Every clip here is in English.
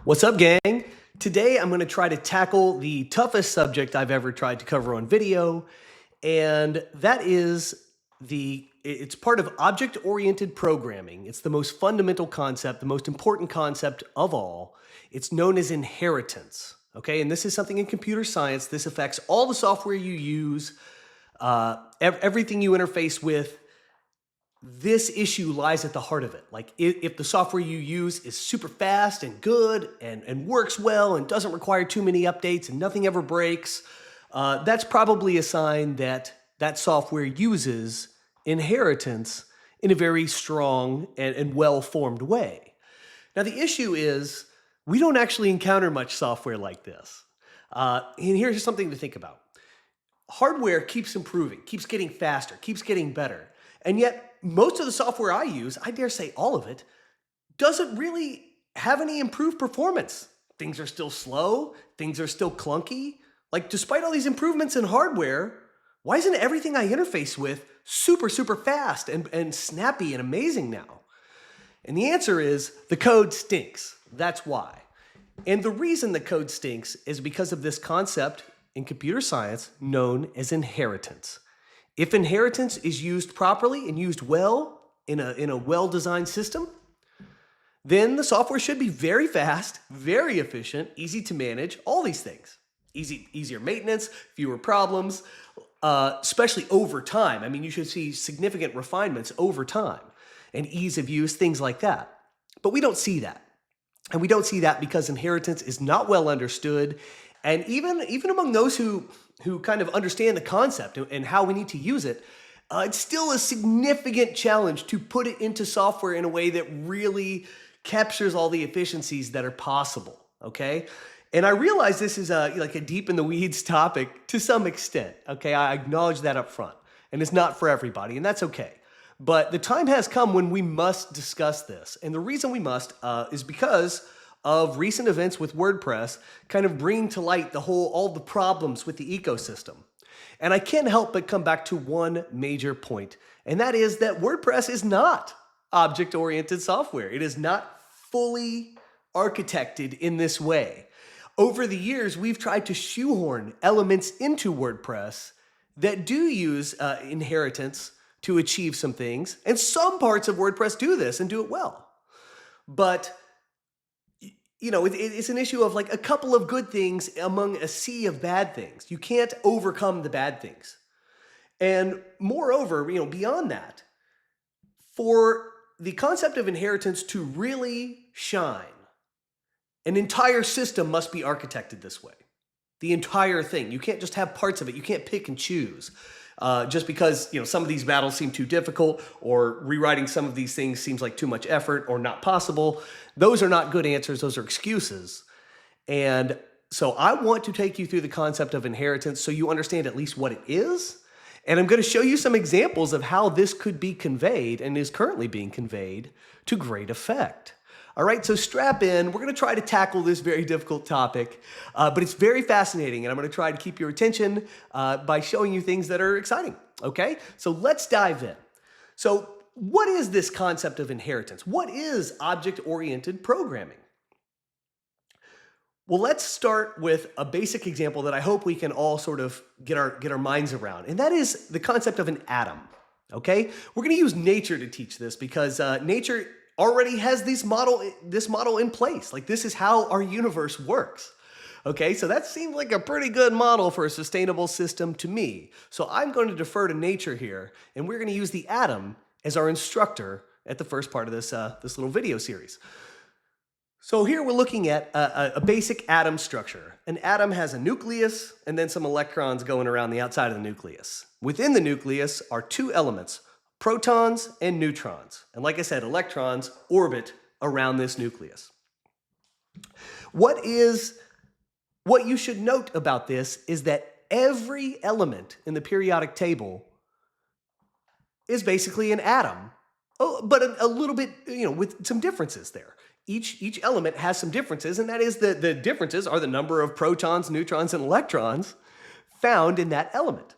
What's up, gang? Today I'm going to try to tackle the toughest subject I've ever tried to cover on video, and that is it's part of object-oriented programming. It's the most fundamental concept, the most important concept of all. It's known as inheritance, okay? And this is something in computer science. This affects all the software you use, everything you interface with. This issue lies at the heart of it. Like if the software you use is super fast and good and works well and doesn't require too many updates and nothing ever breaks, that's probably a sign that that software uses inheritance in a very strong and well-formed way. Now, the issue is we don't actually encounter much software like this. And here's something to think about. Hardware keeps improving, keeps getting faster, keeps getting better. And yet, most of the software I use, I dare say all of it, doesn't really have any improved performance. Things are still slow, things are still clunky. Like, despite all these improvements in hardware, why isn't everything I interface with super fast and snappy and amazing now? And the answer is the code stinks. That's why. And the reason the code stinks is because of this concept in computer science known as inheritance. If inheritance is used properly and used well in a well-designed system, then the software should be very fast, very efficient, easy to manage, all these things. Easier maintenance, fewer problems, especially over time. I mean, you should see significant refinements over time and ease of use, things like that. But we don't see that. And we don't see that because inheritance is not well understood. And even among those who kind of understand the concept and how we need to use it, it's still a significant challenge to put it into software in a way that really captures all the efficiencies that are possible, okay? And I realize this is like a deep in the weeds topic to some extent, okay? I acknowledge that up front, and it's not for everybody, and that's okay. But the time has come when we must discuss this, and the reason we must is because of recent events with WordPress kind of bringing to light all the problems with the ecosystem. And I can't help but come back to one major point, and that is that WordPress is not object-oriented software. It is not fully architected in this way. Over the years, we've tried to shoehorn elements into WordPress that do use inheritance to achieve some things, and some parts of WordPress do this and do it well. But you know, it's an issue of like a couple of good things among a sea of bad things. You can't overcome the bad things. And moreover, beyond that, for the concept of inheritance to really shine, an entire system must be architected this way. The entire thing. You can't just have parts of it. You can't pick and choose. Just because some of these battles seem too difficult, or rewriting some of these things seems like too much effort or not possible. Those are not good answers. Those are excuses. And so I want to take you through the concept of inheritance so you understand at least what it is. And I'm going to show you some examples of how this could be conveyed and is currently being conveyed to great effect. All right, so strap in. We're going to try to tackle this very difficult topic, but it's very fascinating, and I'm going to try to keep your attention by showing you things that are exciting, okay? So let's dive in. So what is this concept of inheritance? What is object-oriented programming? Well, let's start with a basic example that I hope we can all sort of get our minds around, and that is the concept of an atom, okay? We're going to use nature to teach this because nature already has this model in place. Like, this is how our universe works. Okay, so that seems like a pretty good model for a sustainable system to me. So I'm going to defer to nature here, and we're going to use the atom as our instructor at the first part of this little video series. So here we're looking at a basic atom structure. An atom has a nucleus and then some electrons going around the outside of the nucleus. Within the nucleus are two elements, protons and neutrons. And like I said, electrons orbit around this nucleus. What you should note about this is that every element in the periodic table is basically an atom, but a little bit, with some differences there. Each element has some differences, and that is the differences are the number of protons, neutrons, and electrons found in that element.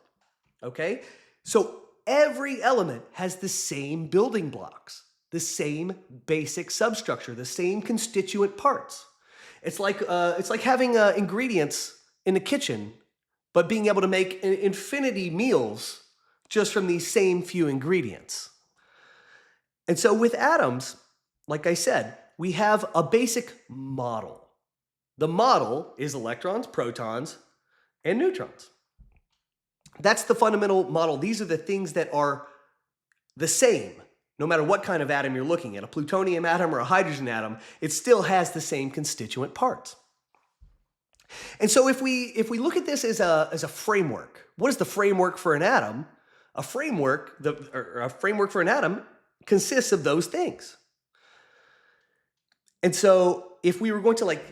Okay? So every element has the same building blocks, the same basic substructure, the same constituent parts. It's like having ingredients in the kitchen, but being able to make infinity meals just from these same few ingredients. And so with atoms, like I said, we have a basic model. The model is electrons, protons, and neutrons. That's the fundamental model. These are the things that are the same. No matter what kind of atom you're looking at, a plutonium atom or a hydrogen atom, it still has the same constituent parts. And so if we look at this as a framework, what is the framework for an atom? A framework for an atom consists of those things. And so if we were going to like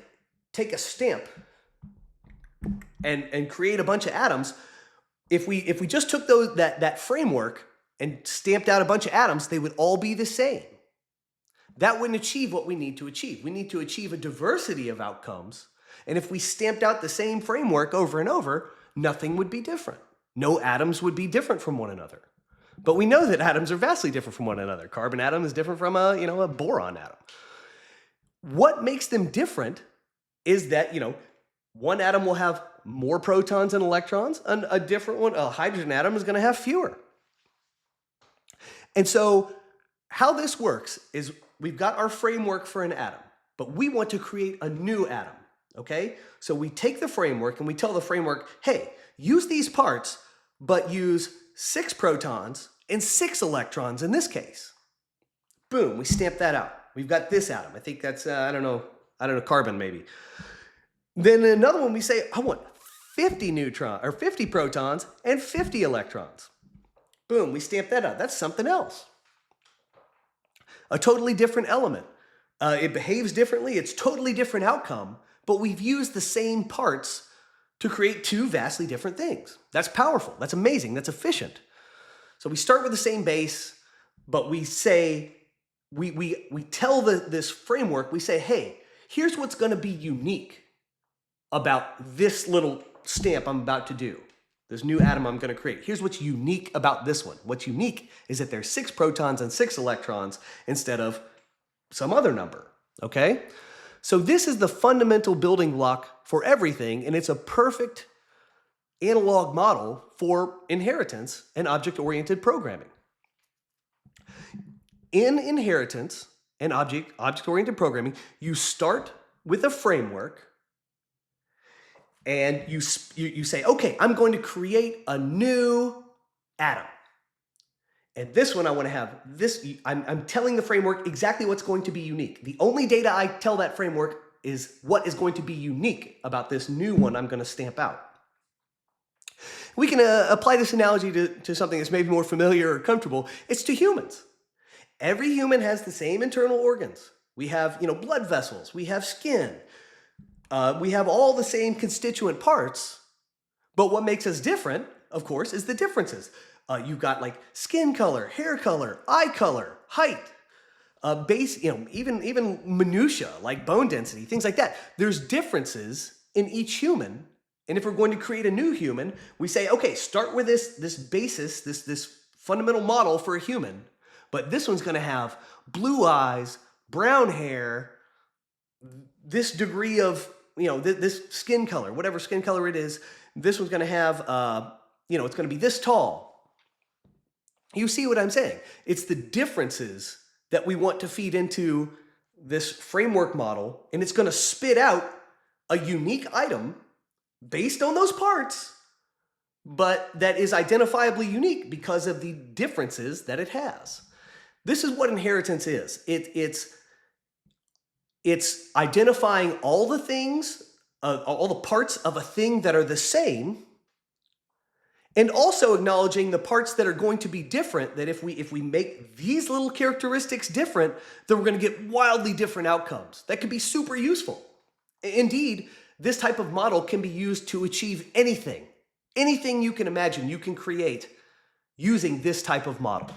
take a stamp and create a bunch of atoms, if we just took that framework and stamped out a bunch of atoms, they would all be the same. That wouldn't achieve what we need to achieve. We need to achieve a diversity of outcomes. And if we stamped out the same framework over and over, nothing would be different. No atoms would be different from one another. But we know that atoms are vastly different from one another. Carbon atom is different from a boron atom. What makes them different is that, one atom will have more protons and electrons, and a different one, a hydrogen atom, is going to have fewer. And so how this works is we've got our framework for an atom, but we want to create a new atom, okay? So we take the framework and we tell the framework, hey, use these parts, but use 6 protons and 6 electrons in this case. Boom, we stamp that out. We've got this atom. I think that's, I don't know, carbon maybe. Then another one we say, I want 50 protons and 50 electrons. Boom, we stamp that out. That's something else. A totally different element. It behaves differently. It's totally different outcome, but we've used the same parts to create 2 vastly different things. That's powerful. That's amazing. That's efficient. So we start with the same base, but we say, we tell this framework, we say, hey, here's what's going to be unique about this little stamp I'm about to do. This new atom I'm going to create. Here's what's unique about this one. What's unique is that there's 6 protons and 6 electrons instead of some other number, okay? So this is the fundamental building block for everything, and it's a perfect analog model for inheritance and object-oriented programming. In inheritance and object-oriented programming, you start with a framework, and you say, okay, I'm going to create a new atom. And this one I want to have this, I'm telling the framework exactly what's going to be unique. The only data I tell that framework is what is going to be unique about this new one I'm going to stamp out. We can apply this analogy to something that's maybe more familiar or comfortable. It's to humans. Every human has the same internal organs. We have, blood vessels. We have skin. We have all the same constituent parts, but what makes us different, of course, is the differences. You've got like skin color, hair color, eye color, height, even minutia like bone density, things like that. There's differences in each human, and if we're going to create a new human, we say, okay, start with this basis, this fundamental model for a human, but this one's going to have blue eyes, brown hair, this degree of this skin color, whatever skin color it is. This one's going to have it's going to be this tall. You see what I'm saying? It's the differences that we want to feed into this framework model, and it's going to spit out a unique item based on those parts, but that is identifiably unique because of the differences that it has. This is what inheritance is. It's identifying all the things, all the parts of a thing that are the same, and also acknowledging the parts that are going to be different, that if we make these little characteristics different, then we're going to get wildly different outcomes. That could be super useful. Indeed, this type of model can be used to achieve anything. Anything you can imagine, you can create using this type of model.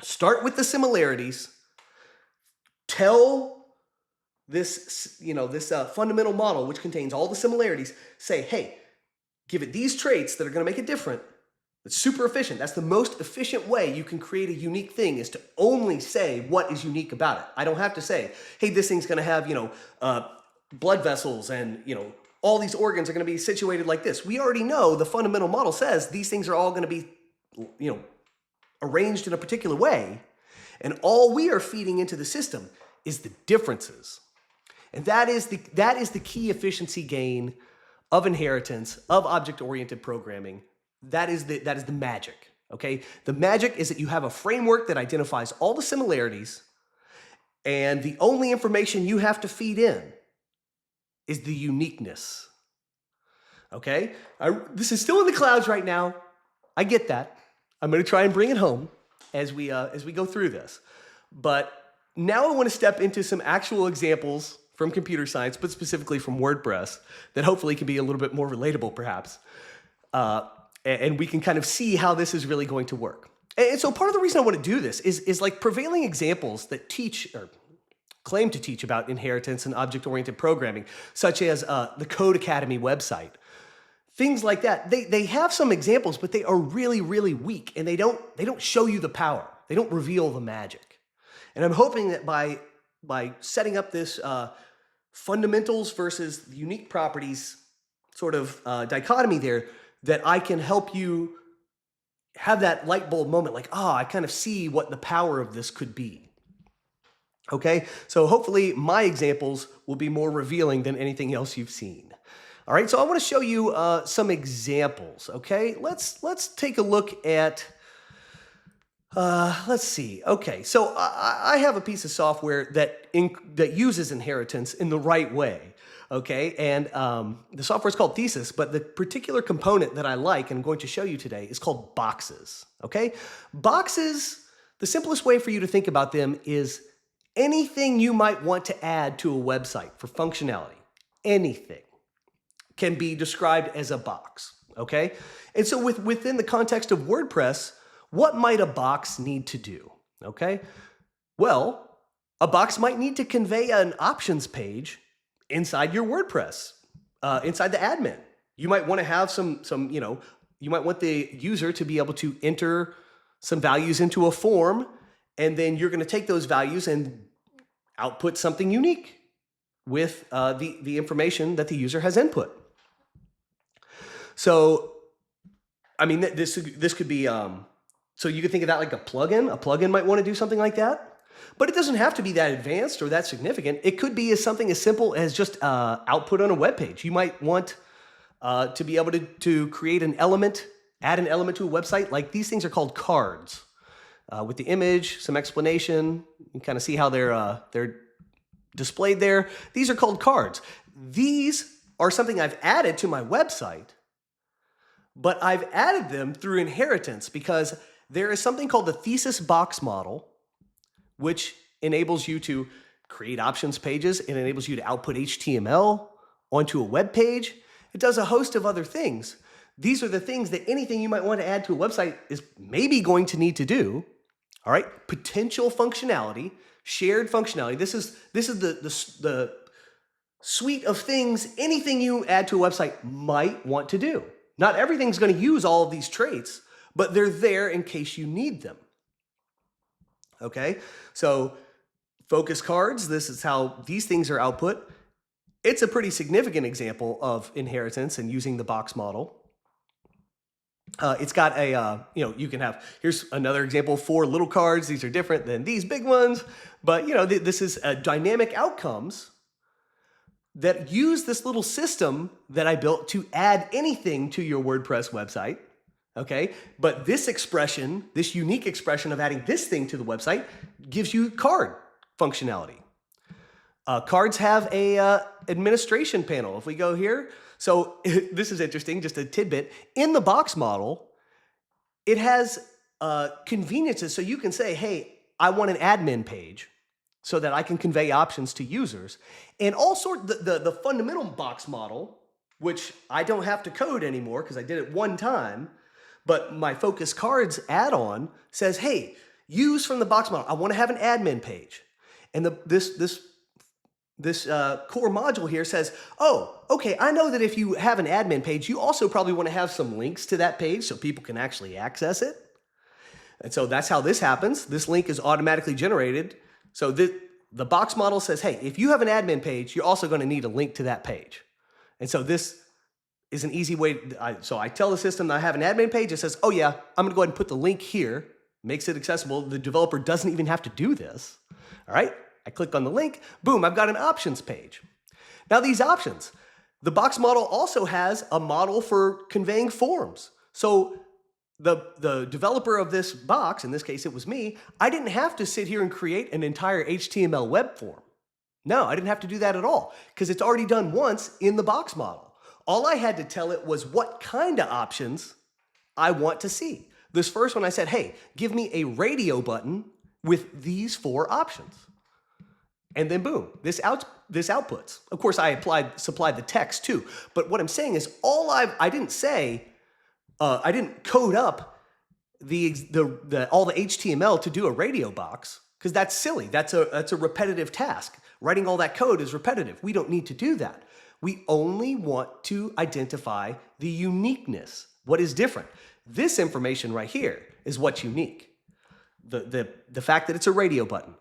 Start with the similarities. Tell this, this fundamental model, which contains all the similarities, say, hey, give it these traits that are going to make it different. It's super efficient. That's the most efficient way you can create a unique thing, is to only say what is unique about it. I don't have to say, hey, this thing's going to have, blood vessels and, all these organs are going to be situated like this. We already know the fundamental model says these things are all going to be, arranged in a particular way. And all we are feeding into the system is the differences. And that is the key efficiency gain of inheritance, of object-oriented programming. That is the magic, okay? The magic is that you have a framework that identifies all the similarities, and the only information you have to feed in is the uniqueness, okay? This is still in the clouds right now. I get that. I'm going to try and bring it home as we go through this. But now I want to step into some actual examples from computer science, but specifically from WordPress, that hopefully can be a little bit more relatable, perhaps. And we can kind of see how this is really going to work. And so part of the reason I want to do this is like prevailing examples that teach or claim to teach about inheritance and object-oriented programming, such as the Code Academy website. Things like that. They have some examples, but they are really, really weak, and they don't show you the power. They don't reveal the magic. And I'm hoping that by setting up this fundamentals versus unique properties sort of dichotomy there, that I can help you have that light bulb moment, like, I kind of see what the power of this could be. Okay, so hopefully my examples will be more revealing than anything else you've seen. All right, so I want to show you some examples. Okay, let's take a look at. Let's see. Okay, so I have a piece of software that uses inheritance in the right way. Okay, and the software is called Thesis, but the particular component that I like and I'm going to show you today is called boxes. Okay, boxes. The simplest way for you to think about them is anything you might want to add to a website for functionality. Anything can be described as a box. Okay, and so within the context of WordPress, what might a box need to do? Okay, well, a box might need to convey an options page inside your WordPress, inside the admin. You might want to have you might want the user to be able to enter some values into a form, and then you're going to take those values and output something unique with the information that the user has input. So, I mean, this could be, so you could think of that like a plugin. A plugin might want to do something like that. But it doesn't have to be that advanced or that significant. It could be something as simple as just output on a web page. You might want to be able to create an element, add an element to a website. Like these things are called cards. With the image, some explanation, you can kind of see how they're displayed there. These are called cards. These are something I've added to my website, but I've added them through inheritance because there is something called the thesis box model, which enables you to create options pages. It enables you to output HTML onto a web page. It does a host of other things. These are the things that anything you might want to add to a website is maybe going to need to do. All right, potential functionality, shared functionality. This is the suite of things anything you add to a website might want to do. Not everything's going to use all of these traits, but they're there in case you need them. Okay, so focus cards, this is how these things are output. It's a pretty significant example of inheritance and using the box model. It's got a, you can have, here's another example, 4 little cards. These are different than these big ones, but this is dynamic outcomes that use this little system that I built to add anything to your WordPress website. Okay, but this expression, this unique expression of adding this thing to the website gives you card functionality. Cards have a administration panel. If we go here, so this is interesting, just a tidbit. In the box model, it has conveniences. So you can say, hey, I want an admin page so that I can convey options to users. And the fundamental box model, which I don't have to code anymore because I did it one time, but my Focus Cards add-on says, hey, use from the box model. I want to have an admin page. And this core module here says, oh, okay, I know that if you have an admin page, you also probably want to have some links to that page so people can actually access it. And so that's how this happens. This link is automatically generated. So the box model says, hey, if you have an admin page, you're also going to need a link to that page. And so this is an easy way. So I tell the system that I have an admin page. It says, oh yeah, I'm going to go ahead and put the link here. Makes it accessible. The developer doesn't even have to do this. All right. I click on the link. Boom, I've got an options page. Now these options, the box model also has a model for conveying forms. So the developer of this box, in this case it was me, I didn't have to sit here and create an entire HTML web form. No, I didn't have to do that at all because it's already done once in the box model. All I had to tell it was what kind of options I want to see. This first one I said, hey, give me a radio button with these 4 options. And then boom, this outputs. Of course, I supplied the text too. But what I'm saying is I didn't say, I didn't code up all the HTML to do a radio box because that's silly. That's a repetitive task. Writing all that code is repetitive. We don't need to do that. We only want to identify the uniqueness, what is different. This information right here is what's unique. The fact that it's a radio button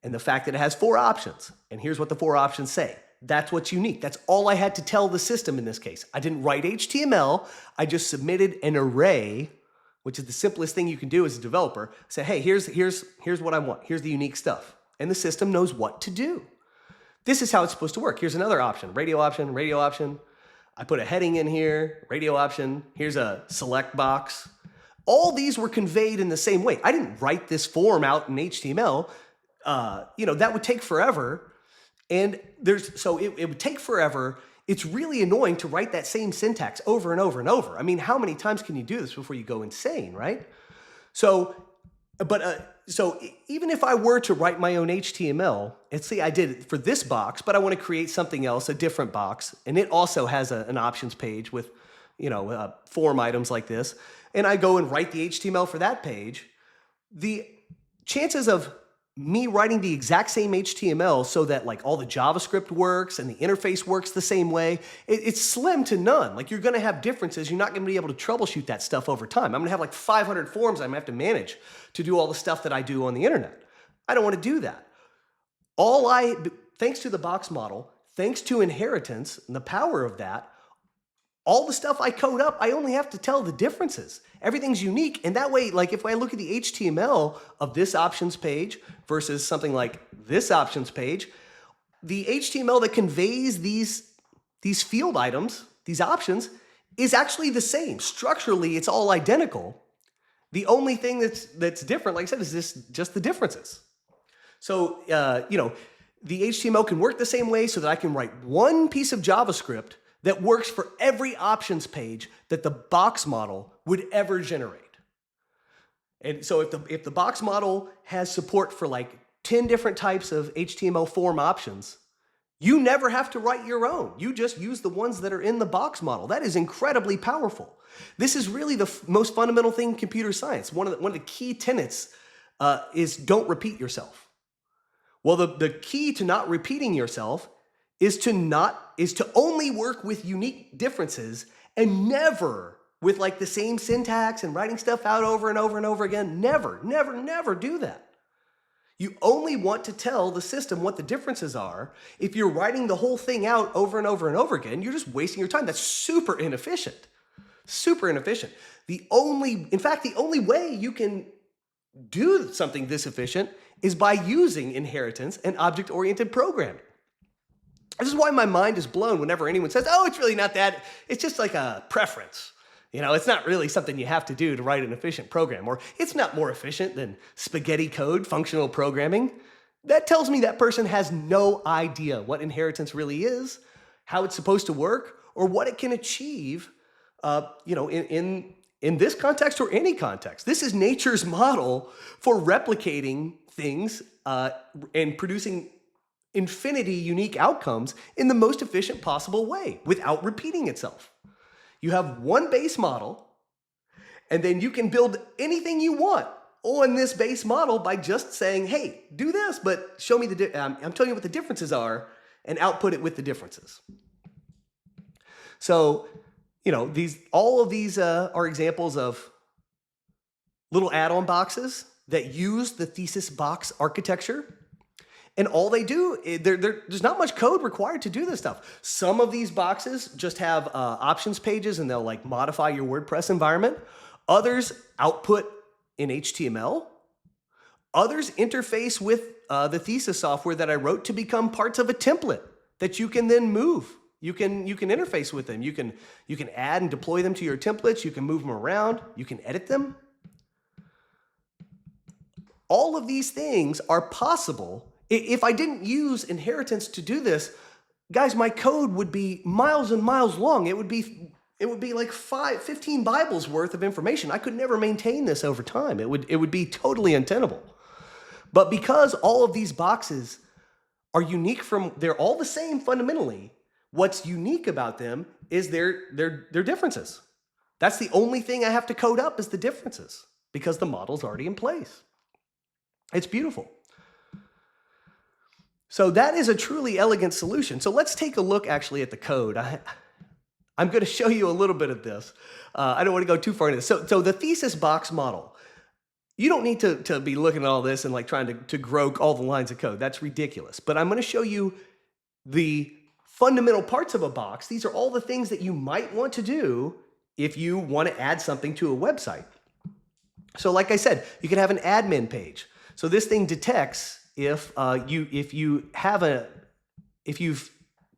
and the fact that it has 4 options. And here's what the 4 options say. That's what's unique. That's all I had to tell the system in this case. I didn't write HTML. I just submitted an array, which is the simplest thing you can do as a developer. Say, hey, here's what I want. Here's the unique stuff. And the system knows what to do. This is how it's supposed to work. Here's another option, radio option, radio option. I put a heading in here, radio option. Here's a select box. All these were conveyed in the same way. I didn't write this form out in HTML. That would take forever. And so it would take forever. It's really annoying to write that same syntax over and over and over. I mean, how many times can you do this before you go insane, right? So even if I were to write my own HTML, and see, I did it for this box, but I want to create something else, a different box, and it also has an options page with, form items like this, and I go and write the HTML for that page, the chances of me writing the exact same HTML so that like all the JavaScript works and the interface works the same way, it's slim to none. Like you're going to have differences. You're not going to be able to troubleshoot that stuff over time. I'm going to have like 500 forms I'm going to have to manage to do all the stuff that I do on the internet. I don't want to do that. Thanks to the box model, thanks to inheritance and the power of that, all the stuff I code up, I only have to tell the differences. Everything's unique. And that way, like if I look at the HTML of this options page versus something like this options page, the HTML that conveys these field items, these options, is actually the same. Structurally, it's all identical. The only thing that's different, like I said, is just the differences. So, the HTML can work the same way so that I can write one piece of JavaScript that works for every options page that the box model would ever generate. And so if the box model has support for like 10 different types of HTML form options, you never have to write your own. You just use the ones that are in the box model. That is incredibly powerful. This is really the most fundamental thing in computer science. One of the key tenets is don't repeat yourself. Well, the key to not repeating yourself is to only work with unique differences and never with like the same syntax and writing stuff out over and over and over again. Never, never, never do that. You only want to tell the system what the differences are. If you're writing the whole thing out over and over and over again, you're just wasting your time. That's super inefficient. Super inefficient. The only way you can do something this efficient is by using inheritance and object-oriented programming. This is why my mind is blown whenever anyone says, oh, it's really not that. It's just like a preference. It's not really something you have to do to write an efficient program, or it's not more efficient than spaghetti code, functional programming. That tells me that person has no idea what inheritance really is, how it's supposed to work, or what it can achieve, in this context or any context. This is nature's model for replicating things and producing infinity unique outcomes in the most efficient possible way without repeating itself. You have one base model, and then you can build anything you want on this base model by just saying, hey, do this, but show me I'm telling you what the differences are, and output it with the differences. So, all of these are examples of little add-on boxes that use the thesis box architecture. And all they do, there's not much code required to do this stuff. Some of these boxes just have options pages and they'll like modify your WordPress environment. Others output in HTML. Others interface with the thesis software that I wrote to become parts of a template that you can then move. You can interface with them. You can add and deploy them to your templates. You can move them around. You can edit them. All of these things are possible. If I didn't use inheritance to do this, guys, my code would be miles and miles long. It would be like 15 Bibles worth of information. I could never maintain this over time. It would be totally untenable. But because all of these boxes are unique they're all the same fundamentally, what's unique about them is their differences. That's the only thing I have to code up is the differences because the model's already in place. It's beautiful. So that is a truly elegant solution. So let's take a look actually at the code. I'm going to show you a little bit of this. I don't want to go too far into this. So the thesis box model, you don't need to be looking at all this and like trying to grow all the lines of code. That's ridiculous. But I'm going to show you the fundamental parts of a box. These are all the things that you might want to do if you want to add something to a website. So like I said, you can have an admin page. So this thing detects if you've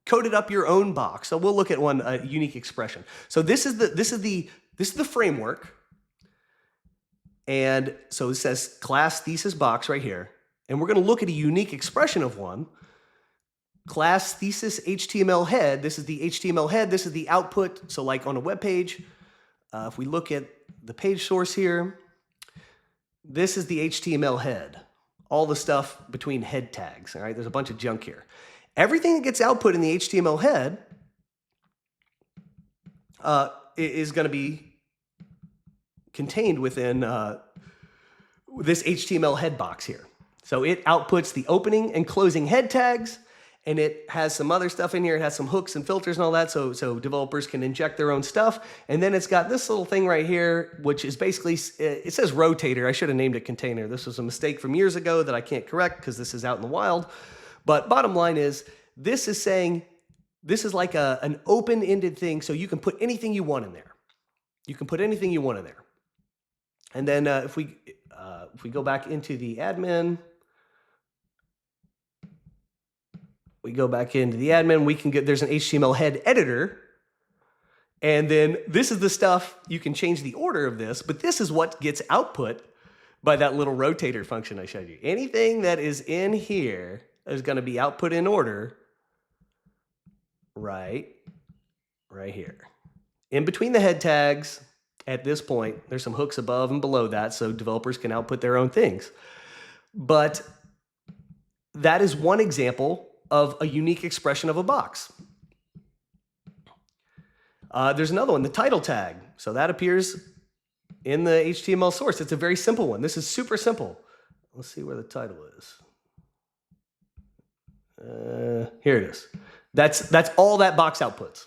coded up your own box. So we'll look at one unique expression. So this is the framework. And so it says class thesis box right here. And we're going to look at a unique expression of one. Class thesis HTML head. This is the HTML head. This is the output. So like on a web page, if we look at the page source here, this is the HTML head. All the stuff between head tags. All right, there's a bunch of junk here. Everything that gets output in the HTML head is going to be contained within this HTML head box here. So it outputs the opening and closing head tags, and it has some other stuff in here. It has some hooks and filters and all that, so developers can inject their own stuff. And then it's got this little thing right here, which is basically, it says rotator. I should have named it container. This was a mistake from years ago that I can't correct because this is out in the wild. But bottom line is, this is saying, this is like an open-ended thing, so you can put anything you want in there. You can put anything you want in there. And then if we go back into the admin, we can get, there's an HTML head editor. And then this is the stuff, you can change the order of this, but this is what gets output by that little rotator function I showed you. Anything that is in here is going to be output in order right here. In between the head tags, at this point, there's some hooks above and below that, so developers can output their own things. But that is one example of a unique expression of a box. There's another one, the title tag. So that appears in the HTML source. It's a very simple one. This is super simple. Let's see where the title is. Here it is. That's all that box outputs.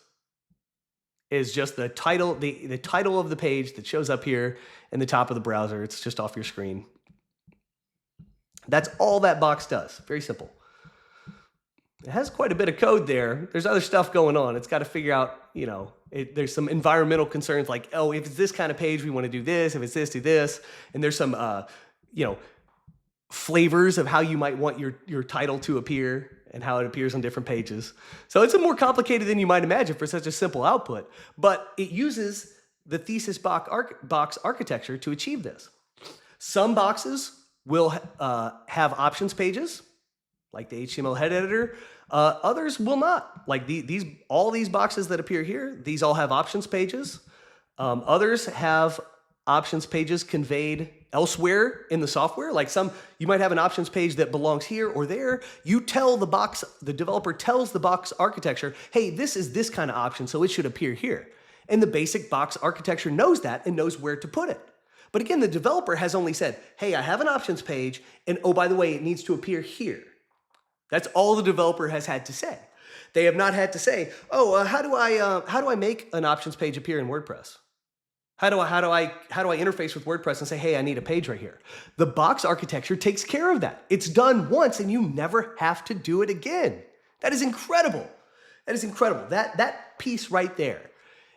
Is just the title, the title of the page that shows up here in the top of the browser. It's just off your screen. That's all that box does. Very simple. It has quite a bit of code there. There's other stuff going on. It's got to figure out, there's some environmental concerns like, oh, if it's this kind of page, we want to do this. If it's this, do this. And there's some, flavors of how you might want your title to appear and how it appears on different pages. So it's more complicated than you might imagine for such a simple output, but it uses the thesis box architecture to achieve this. Some boxes will have options pages, like the HTML head editor. Others will not. Like all these boxes that appear here, these all have options pages. Others have options pages conveyed elsewhere in the software. Like you might have an options page that belongs here or there. You tell the developer tells the box architecture, hey, this is this kind of option, so it should appear here. And the basic box architecture knows that and knows where to put it. But again, the developer has only said, hey, I have an options page, and oh, by the way, it needs to appear here. That's all the developer has had to say. They have not had to say, oh, how do I make an options page appear in WordPress? How do I interface with WordPress and say, hey, I need a page right here? The box architecture takes care of that. It's done once and you never have to do it again. That is incredible. That is incredible. That piece right there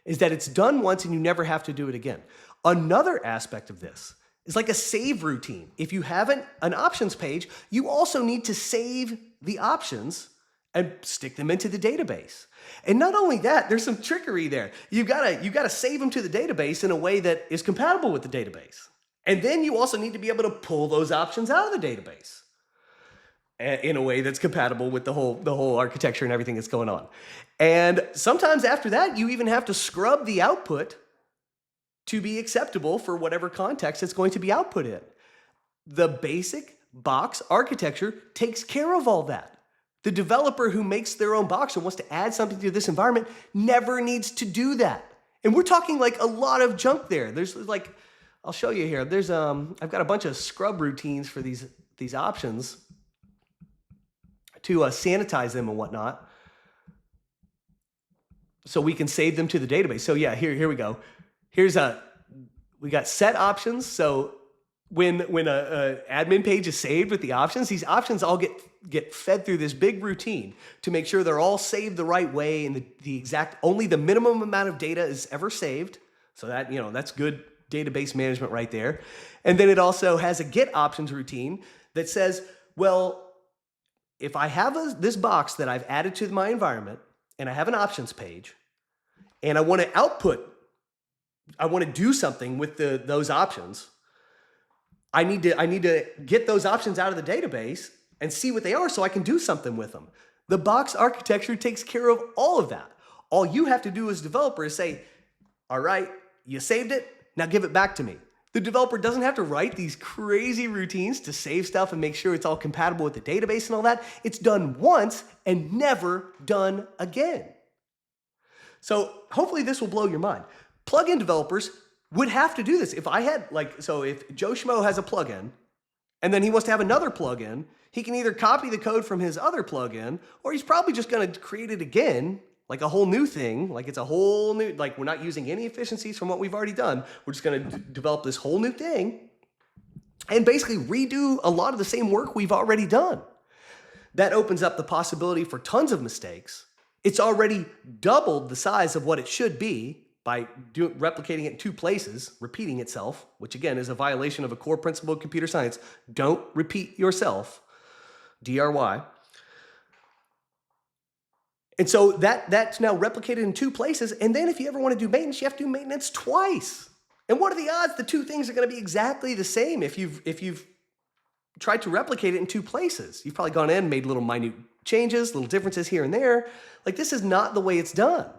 is that it's done once and you never have to do it again. Another aspect of this is like a save routine. If you have an options page, you also need to save the options and stick them into the database. And not only that, there's some trickery there. You gotta save them to the database in a way that is compatible with the database. And then you also need to be able to pull those options out of the database in a way that's compatible with the whole architecture and everything that's going on. And sometimes after that, you even have to scrub the output to be acceptable for whatever context it's going to be output in. The basic box architecture takes care of all that. The developer who makes their own box or wants to add something to this environment never needs to do that. And we're talking like a lot of junk there. There's like, I'll show you here. There's I've got a bunch of scrub routines for these options to sanitize them and whatnot, so we can save them to the database. So yeah, here we go. We got set options. So when a admin page is saved with the options, these options all get fed through this big routine to make sure they're all saved the right way and only the minimum amount of data is ever saved. So that, that's good database management right there. And then it also has a get options routine that says, well, if I have this box that I've added to my environment and I have an options page and I want to do something with those options, I need to get those options out of the database and see what they are so I can do something with them. The box architecture takes care of all of that. All you have to do as a developer is say, all right, you saved it, now give it back to me. The developer doesn't have to write these crazy routines to save stuff and make sure it's all compatible with the database and all that. It's done once and never done again. So hopefully this will blow your mind. Plugin developers would have to do this. If if Joe Schmo has a plugin and then he wants to have another plugin, he can either copy the code from his other plugin, or he's probably just going to create it again, like a whole new thing, like it's a whole new, like we're not using any efficiencies from what we've already done. We're just going to develop this whole new thing and basically redo a lot of the same work we've already done. That opens up the possibility for tons of mistakes. It's already doubled the size of what it should be by replicating it in two places, repeating itself, which again is a violation of a core principle of computer science. Don't repeat yourself, DRY. And so that's now replicated in two places. And then if you ever want to do maintenance, you have to do maintenance twice. And what are the odds the two things are going to be exactly the same if you've tried to replicate it in two places? You've probably gone in and made little minute changes, little differences here and there. Like, this is not the way it's done.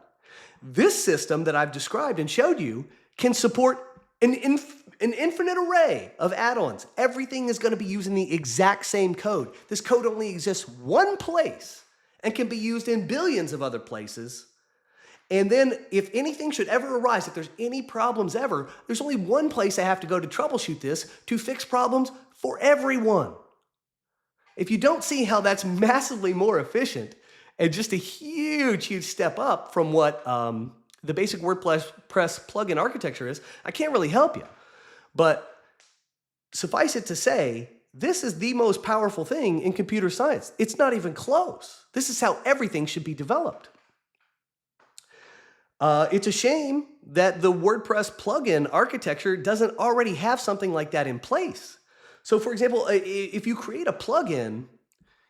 This system that I've described and showed you can support an infinite array of add-ons. Everything is going to be using the exact same code. This code only exists one place and can be used in billions of other places. And then if anything should ever arise, if there's any problems ever, there's only one place I have to go to troubleshoot this to fix problems for everyone. If you don't see how that's massively more efficient and just a huge, huge step up from what the basic WordPress plugin architecture is, I can't really help you. But suffice it to say, this is the most powerful thing in computer science. It's not even close. This is how everything should be developed. It's a shame that the WordPress plugin architecture doesn't already have something like that in place. So for example, if you create a plugin,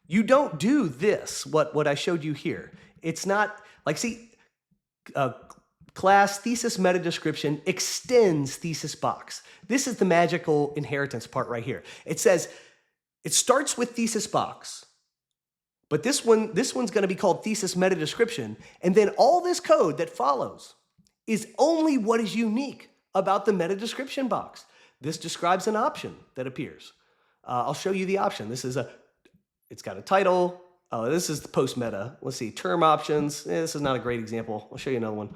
you don't do this, what I showed you here. It's not like, see, class thesis meta description extends thesis box. This is the magical inheritance part right here. It says it starts with thesis box, but this one's going to be called thesis meta description, and then all this code that follows is only what is unique about the meta description box. This describes an option that appears. I'll show you the option. It's got a title. Oh, this is the post meta. Let's see, term options. This is not a great example. I'll show you another one.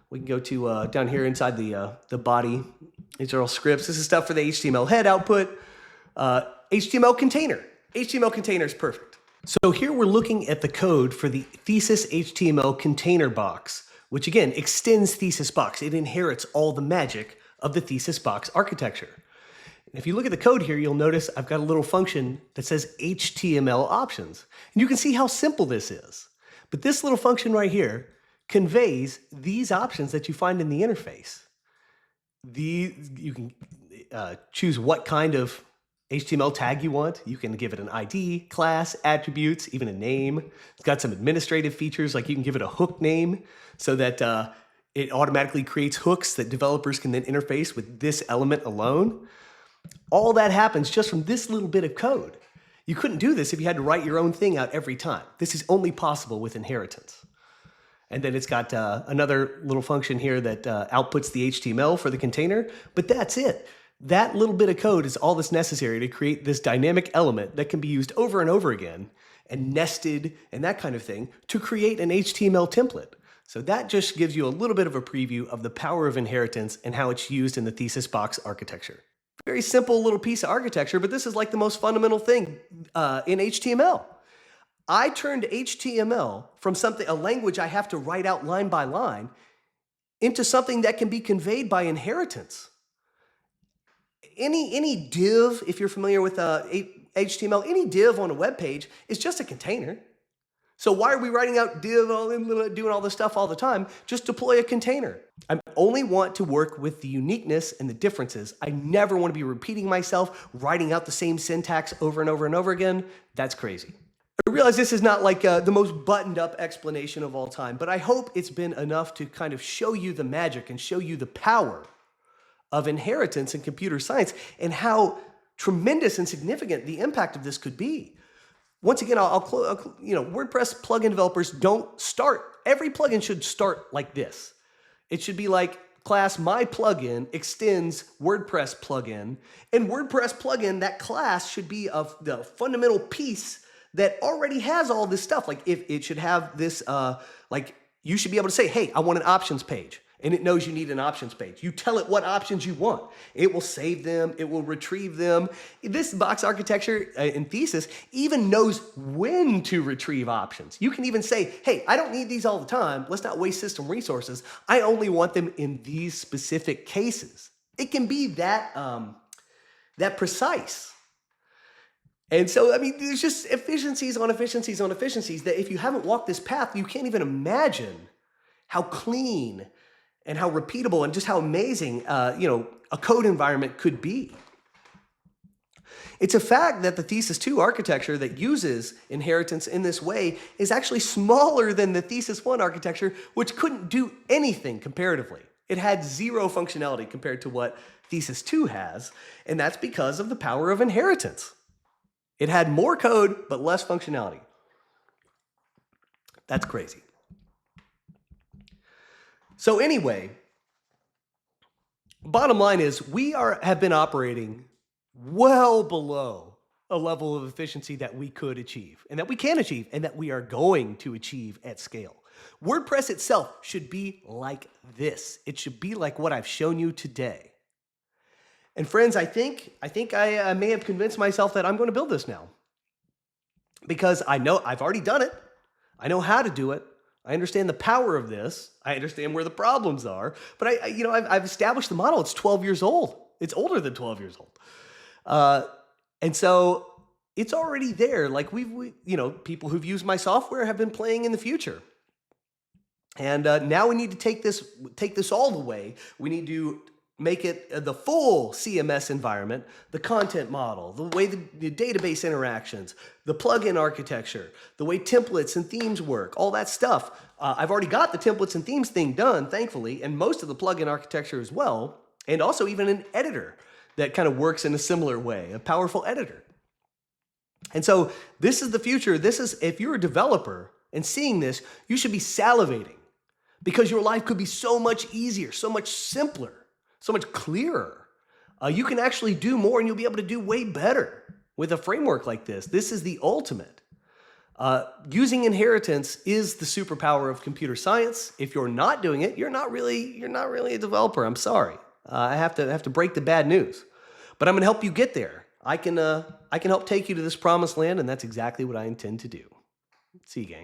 We can go to down here inside the body. These are all scripts. This is stuff for the HTML head output. HTML container. HTML container is perfect. So here we're looking at the code for the thesis HTML container box, which again extends thesis box. It inherits all the magic of the thesis box architecture. And if you look at the code here, you'll notice I've got a little function that says HTML options. And you can see how simple this is. But this little function right here conveys these options that you find in the interface. You can choose what kind of HTML tag you want. You can give it an ID, class, attributes, even a name. It's got some administrative features, like you can give it a hook name so that it automatically creates hooks that developers can then interface with this element alone. All that happens just from this little bit of code. You couldn't do this if you had to write your own thing out every time. This is only possible with inheritance. And then it's got another little function here that outputs the HTML for the container, but that's it. That little bit of code is all that's necessary to create this dynamic element that can be used over and over again and nested and that kind of thing to create an HTML template. So that just gives you a little bit of a preview of the power of inheritance and how it's used in the thesis box architecture. Very simple little piece of architecture, but this is like the most fundamental thing in HTML. I turned HTML from a language I have to write out line by line into something that can be conveyed by inheritance. Any div, if you're familiar with HTML, any div on a web page is just a container. So why are we writing out div, doing all this stuff all the time? Just deploy a container. I only want to work with the uniqueness and the differences. I never want to be repeating myself, writing out the same syntax over and over and over again. That's crazy. I realize this is not like the most buttoned up explanation of all time, but I hope it's been enough to kind of show you the magic and show you the power of inheritance in computer science and how tremendous and significant the impact of this could be. Once again, WordPress plugin developers don't start. Every plugin should start like this. It should be like class my plugin extends WordPress plugin, and WordPress plugin, that class should be of the fundamental piece that already has all this stuff. Like if it should have this, like you should be able to say, hey, I want an options page. And it knows you need an options page. You tell it what options you want. It will save them. It will retrieve them. This box architecture in Thesis even knows when to retrieve options. You can even say, hey, I don't need these all the time. Let's not waste system resources. I only want them in these specific cases. It can be that precise. And so, I mean, there's just efficiencies on efficiencies on efficiencies that if you haven't walked this path, you can't even imagine how clean and how repeatable and just how amazing, a code environment could be. It's a fact that the Thesis 2 architecture that uses inheritance in this way is actually smaller than the Thesis 1 architecture, which couldn't do anything comparatively. It had zero functionality compared to what Thesis 2 has, and that's because of the power of inheritance. It had more code, but less functionality. That's crazy. So anyway, bottom line is we have been operating well below a level of efficiency that we could achieve and that we can achieve and that we are going to achieve at scale. WordPress itself should be like this. It should be like what I've shown you today. And friends, I think I may have convinced myself that I'm going to build this now because I know I've already done it. I know how to do it. I understand the power of this. I understand where the problems are. But I've established the model. It's 12 years old. It's older than 12 years old. And so it's already there. Like people who've used my software have been playing in the future. And now we need to take this all the way. We need to make it the full CMS environment, the content model, the way the database interactions, the plugin architecture, the way templates and themes work, all that stuff. I've already got the templates and themes thing done, thankfully, and most of the plugin architecture as well, and also even an editor that kind of works in a similar way, a powerful editor. And so this is the future. If you're a developer and seeing this, you should be salivating because your life could be so much easier, so much simpler, so much clearer. You can actually do more and you'll be able to do way better with a framework like this. This is the ultimate. Using inheritance is the superpower of computer science. If you're not doing it, you're not really a developer. I'm sorry. I have to break the bad news. But I'm going to help you get there. I can I can help take you to this promised land, and that's exactly what I intend to do. See you, gang.